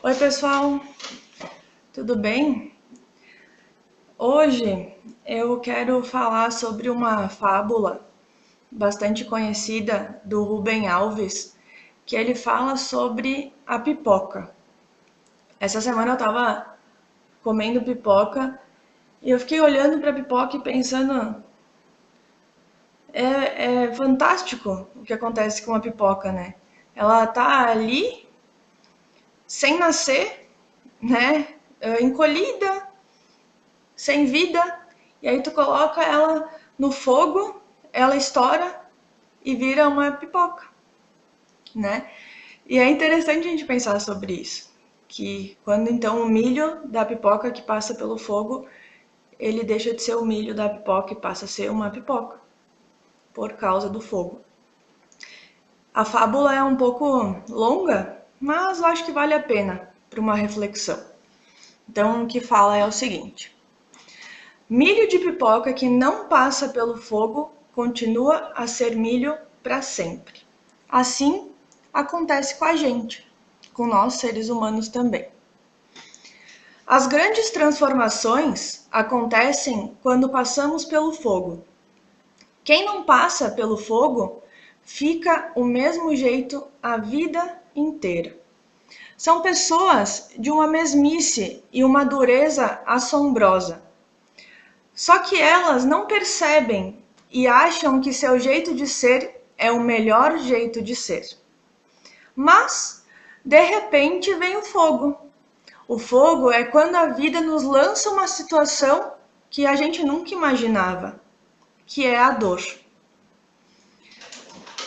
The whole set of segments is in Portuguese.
Oi, pessoal, tudo bem? Hoje eu quero falar sobre uma fábula bastante conhecida do Rubem Alves, que ele fala sobre a pipoca. Essa semana eu estava comendo pipoca e eu fiquei olhando para a pipoca e pensando, é fantástico o que acontece com a pipoca, né? Ela tá ali sem nascer, né? Encolhida, sem vida, e aí tu coloca ela no fogo, ela estoura e vira uma pipoca, né? E é interessante a gente pensar sobre isso, que quando então o milho da pipoca que passa pelo fogo, ele deixa de ser o milho da pipoca e passa a ser uma pipoca, por causa do fogo. A fábula é um pouco longa, mas eu acho que vale a pena para uma reflexão. Então, o que fala é o seguinte: milho de pipoca que não passa pelo fogo continua a ser milho para sempre. Assim acontece com a gente, com nós seres humanos também. As grandes transformações acontecem quando passamos pelo fogo. Quem não passa pelo fogo fica o mesmo jeito a vida inteira. São pessoas de uma mesmice e uma dureza assombrosa. Só que elas não percebem e acham que seu jeito de ser é o melhor jeito de ser. Mas, de repente, vem o fogo. O fogo é quando a vida nos lança uma situação que a gente nunca imaginava, que é a dor.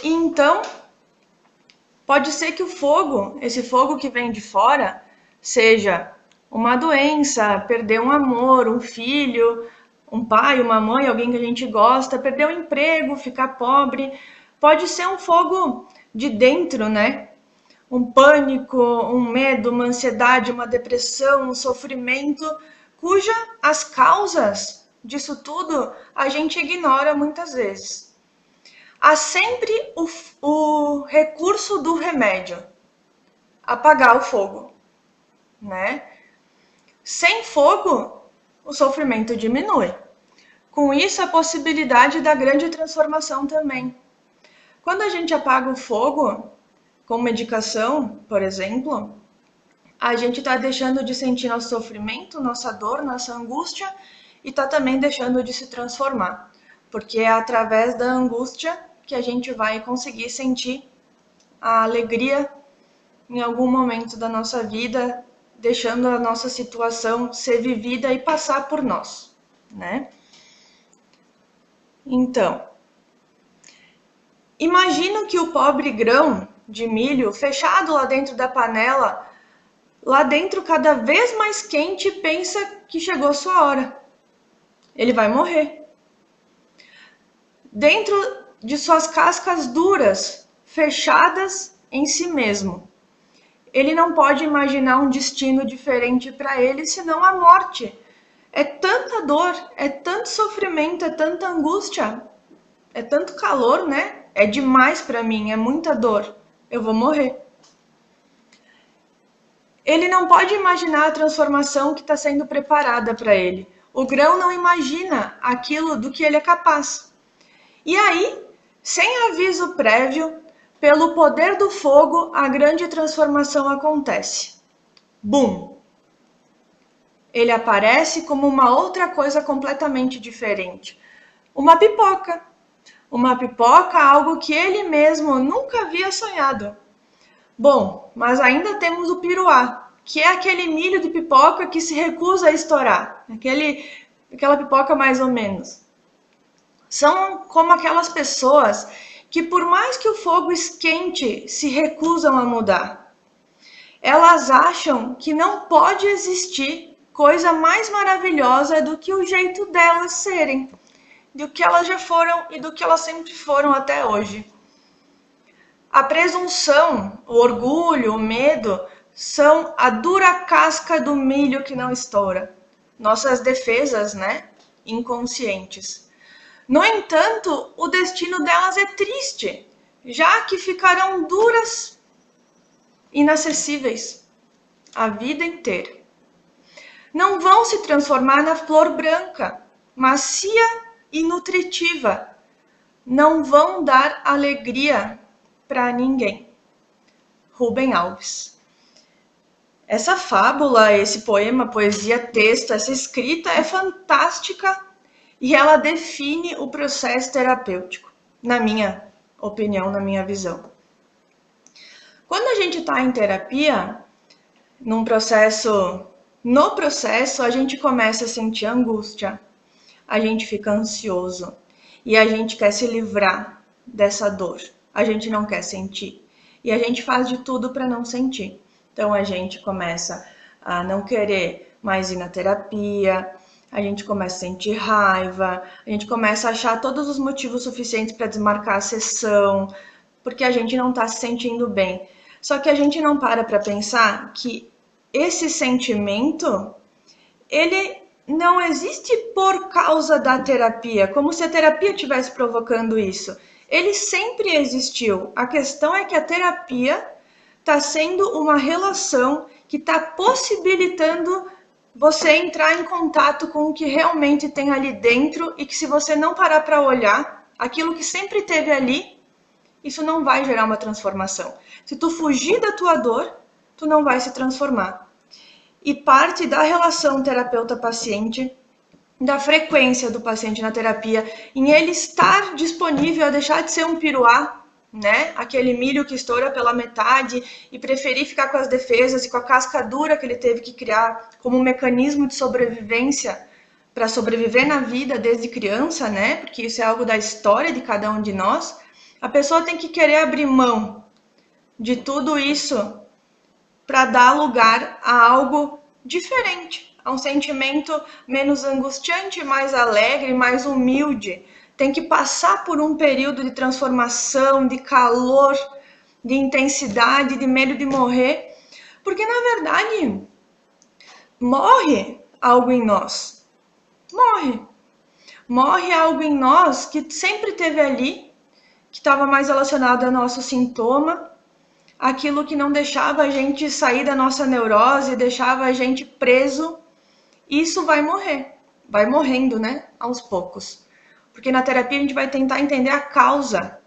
E então, pode ser que o fogo, esse fogo que vem de fora, seja uma doença, perder um amor, um filho, um pai, uma mãe, alguém que a gente gosta, perder o emprego, ficar pobre. Pode ser um fogo de dentro, né? Um pânico, um medo, uma ansiedade, uma depressão, um sofrimento, cuja as causas disso tudo a gente ignora muitas vezes. Há sempre o recurso do remédio, apagar o fogo, né? Sem fogo, o sofrimento diminui. Com isso, a possibilidade da grande transformação também. Quando a gente apaga o fogo, com medicação, por exemplo, a gente está deixando de sentir nosso sofrimento, nossa dor, nossa angústia e está também deixando de se transformar. Porque é através da angústia que a gente vai conseguir sentir a alegria em algum momento da nossa vida, deixando a nossa situação ser vivida e passar por nós, né? Então, imagina que o pobre grão de milho fechado lá dentro da panela, lá dentro cada vez mais quente, pensa que chegou sua hora. Ele vai morrer. Dentro de suas cascas duras, fechadas em si mesmo. Ele não pode imaginar um destino diferente para ele senão a morte. É tanta dor, é tanto sofrimento, é tanta angústia, é tanto calor, né? É demais para mim, é muita dor. Eu vou morrer. Ele não pode imaginar a transformação que está sendo preparada para ele. O grão não imagina aquilo do que ele é capaz. E aí, sem aviso prévio, pelo poder do fogo, a grande transformação acontece. Bum! Ele aparece como uma outra coisa completamente diferente. Uma pipoca. Uma pipoca, algo que ele mesmo nunca havia sonhado. Bom, mas ainda temos o piruá, que é aquele milho de pipoca que se recusa a estourar. Aquela pipoca mais ou menos. São como aquelas pessoas que, por mais que o fogo esquente, se recusam a mudar. Elas acham que não pode existir coisa mais maravilhosa do que o jeito delas serem, do que elas já foram e do que elas sempre foram até hoje. A presunção, o orgulho, o medo são a dura casca do milho que não estoura. Nossas defesas, né? Inconscientes. No entanto, o destino delas é triste, já que ficarão duras, inacessíveis. a vida inteira. Não vão se transformar na flor branca, macia e nutritiva. Não vão dar alegria para ninguém. Rubem Alves. Essa fábula, esse poema, poesia, texto, essa escrita é fantástica e ela define o processo terapêutico, na minha opinião, na minha visão. Quando a gente está em terapia, no processo a gente começa a sentir angústia, a gente fica ansioso e a gente quer se livrar dessa dor, a gente não quer sentir e a gente faz de tudo para não sentir. Então a gente começa a não querer mais ir na terapia, a gente começa a sentir raiva, a gente começa a achar todos os motivos suficientes para desmarcar a sessão, porque a gente não está se sentindo bem. Só que a gente não para pensar que esse sentimento, ele não existe por causa da terapia, como se a terapia estivesse provocando isso. Ele sempre existiu. A questão é que a terapia está sendo uma relação que está possibilitando você entrar em contato com o que realmente tem ali dentro e que se você não parar para olhar, aquilo que sempre teve ali, isso não vai gerar uma transformação. Se tu fugir da tua dor, tu não vai se transformar. E parte da relação terapeuta-paciente, da frequência do paciente na terapia, em ele estar disponível a deixar de ser um piruá, né? Aquele milho que estoura pela metade e preferir ficar com as defesas e com a casca dura que ele teve que criar como um mecanismo de sobrevivência para sobreviver na vida desde criança, né? Porque isso é algo da história de cada um de nós. A pessoa tem que querer abrir mão de tudo isso para dar lugar a algo diferente, a um sentimento menos angustiante, mais alegre, mais humilde. Tem que passar por um período de transformação, de calor, de intensidade, de medo de morrer, porque na verdade morre algo em nós. Morre algo em nós que sempre esteve ali, que estava mais relacionado ao nosso sintoma, aquilo que não deixava a gente sair da nossa neurose, deixava a gente preso, isso vai morrer. Vai morrendo, né? Aos poucos. Porque na terapia a gente vai tentar entender a causa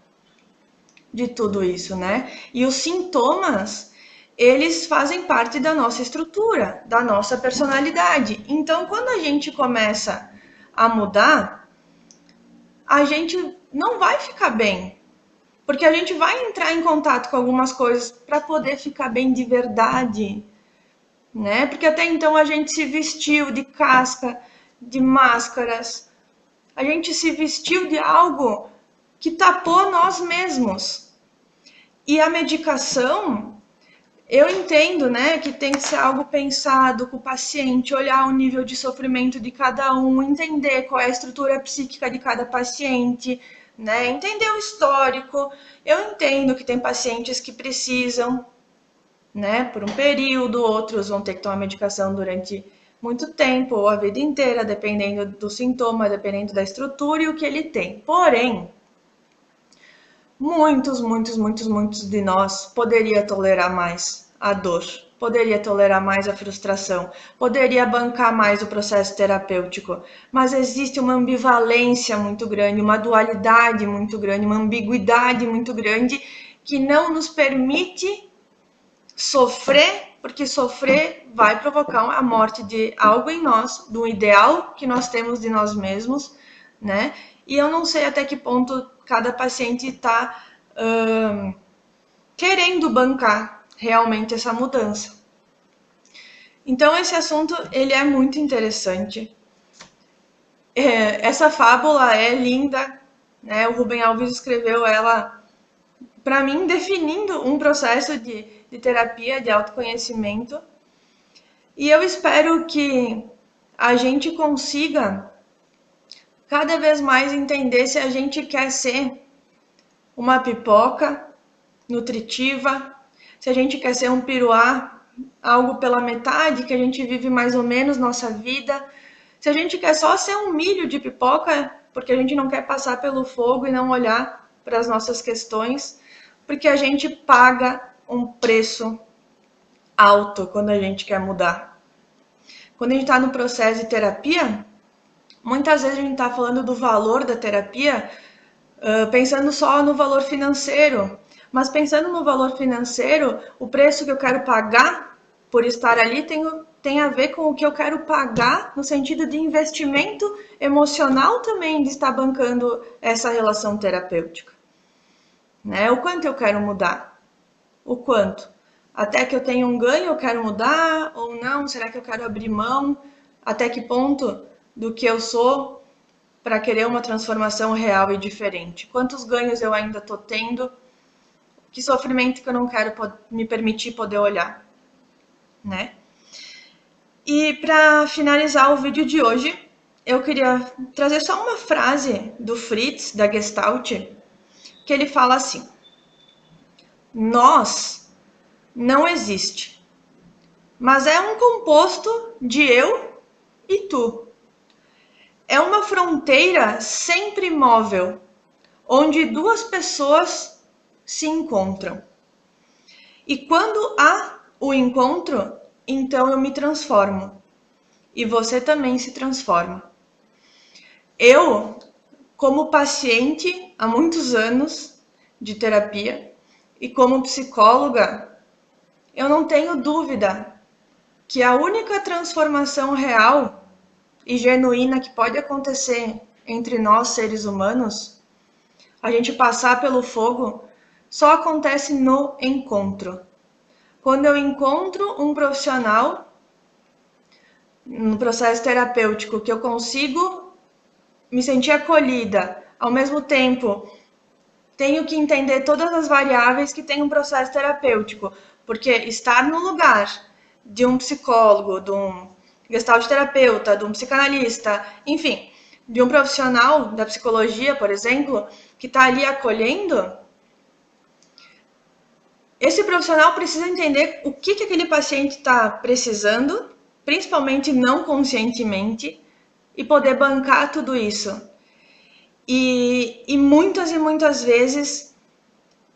de tudo isso, né? E os sintomas, eles fazem parte da nossa estrutura, da nossa personalidade. Então, quando a gente começa a mudar, a gente não vai ficar bem. Porque a gente vai entrar em contato com algumas coisas para poder ficar bem de verdade, né? Porque até então a gente se vestiu de casca, de máscaras, a gente se vestiu de algo que tapou nós mesmos. E a medicação, eu entendo, né, que tem que ser algo pensado com o paciente, olhar o nível de sofrimento de cada um, entender qual é a estrutura psíquica de cada paciente, né? Entender o histórico. Eu entendo que tem pacientes que precisam, né, por um período, outros vão ter que tomar medicação durante muito tempo ou a vida inteira, dependendo do sintoma, dependendo da estrutura e o que ele tem. Porém, muitos de nós poderia tolerar mais a dor, poderia tolerar mais a frustração, poderia bancar mais o processo terapêutico, mas existe uma ambivalência muito grande, uma dualidade muito grande, uma ambiguidade muito grande que não nos permite sofrer, porque sofrer vai provocar a morte de algo em nós, do ideal que nós temos de nós mesmos, né? E eu não sei até que ponto cada paciente está querendo bancar realmente essa mudança. Então esse assunto ele é muito interessante. Essa fábula é linda, né? O Rubem Alves escreveu ela, para mim, definindo um processo de terapia, de autoconhecimento. E eu espero que a gente consiga cada vez mais entender se a gente quer ser uma pipoca nutritiva, se a gente quer ser um piruá, algo pela metade, que a gente vive mais ou menos nossa vida, se a gente quer só ser um milho de pipoca, porque a gente não quer passar pelo fogo e não olhar para as nossas questões, porque a gente paga um preço alto quando a gente quer mudar. Quando a gente está no processo de terapia, muitas vezes a gente está falando do valor da terapia, pensando só no valor financeiro. Mas pensando no valor financeiro, o preço que eu quero pagar por estar ali tem a ver com o que eu quero pagar no sentido de investimento emocional também, de estar bancando essa relação terapêutica. Né? O quanto eu quero mudar? O quanto? Até que eu tenha um ganho, eu quero mudar ou não? Será que eu quero abrir mão? Até que ponto do que eu sou para querer uma transformação real e diferente? Quantos ganhos eu ainda estou tendo? Que sofrimento que eu não quero me permitir poder olhar, né? E para finalizar o vídeo de hoje, eu queria trazer só uma frase do Fritz, da Gestalt, que ele fala assim: nós não existe, mas é um composto de eu e tu. É uma fronteira sempre móvel, onde duas pessoas se encontram. E quando há o encontro, então eu me transformo. E você também se transforma. Eu, como paciente há muitos anos de terapia e como psicóloga, eu não tenho dúvida que a única transformação real e genuína que pode acontecer entre nós seres humanos, a gente passar pelo fogo, só acontece no encontro. Quando eu encontro um profissional no processo terapêutico que eu consigo me sentir acolhida, ao mesmo tempo tenho que entender todas as variáveis que tem um processo terapêutico, porque estar no lugar de um psicólogo, de um gestalt terapeuta, de um psicanalista, enfim, de um profissional da psicologia, por exemplo, que está ali acolhendo, esse profissional precisa entender o que aquele paciente está precisando, principalmente não conscientemente, e poder bancar tudo isso. E muitas vezes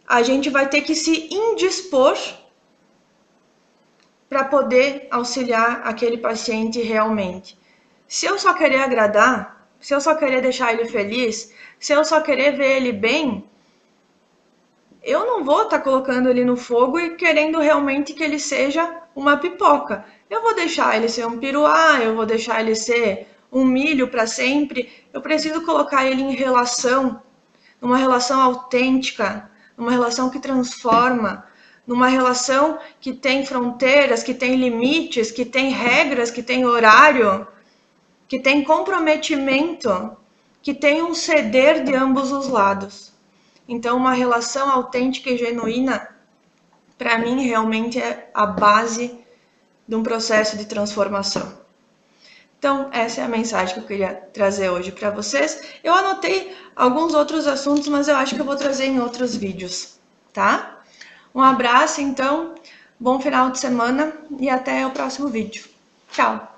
a gente vai ter que se indispor para poder auxiliar aquele paciente realmente. Se eu só querer agradar, se eu só querer deixar ele feliz, se eu só querer ver ele bem, eu não vou estar colocando ele no fogo e querendo realmente que ele seja uma pipoca. Eu vou deixar ele ser um piruá, eu vou deixar ele ser um milho para sempre. Eu preciso colocar ele em relação, numa relação autêntica, numa relação que transforma, numa relação que tem fronteiras, que tem limites, que tem regras, que tem horário, que tem comprometimento, que tem um ceder de ambos os lados. Então, uma relação autêntica e genuína, para mim, realmente é a base de um processo de transformação. Então, essa é a mensagem que eu queria trazer hoje para vocês. Eu anotei alguns outros assuntos, mas eu acho que eu vou trazer em outros vídeos, tá? Um abraço, então, bom final de semana e até o próximo vídeo. Tchau!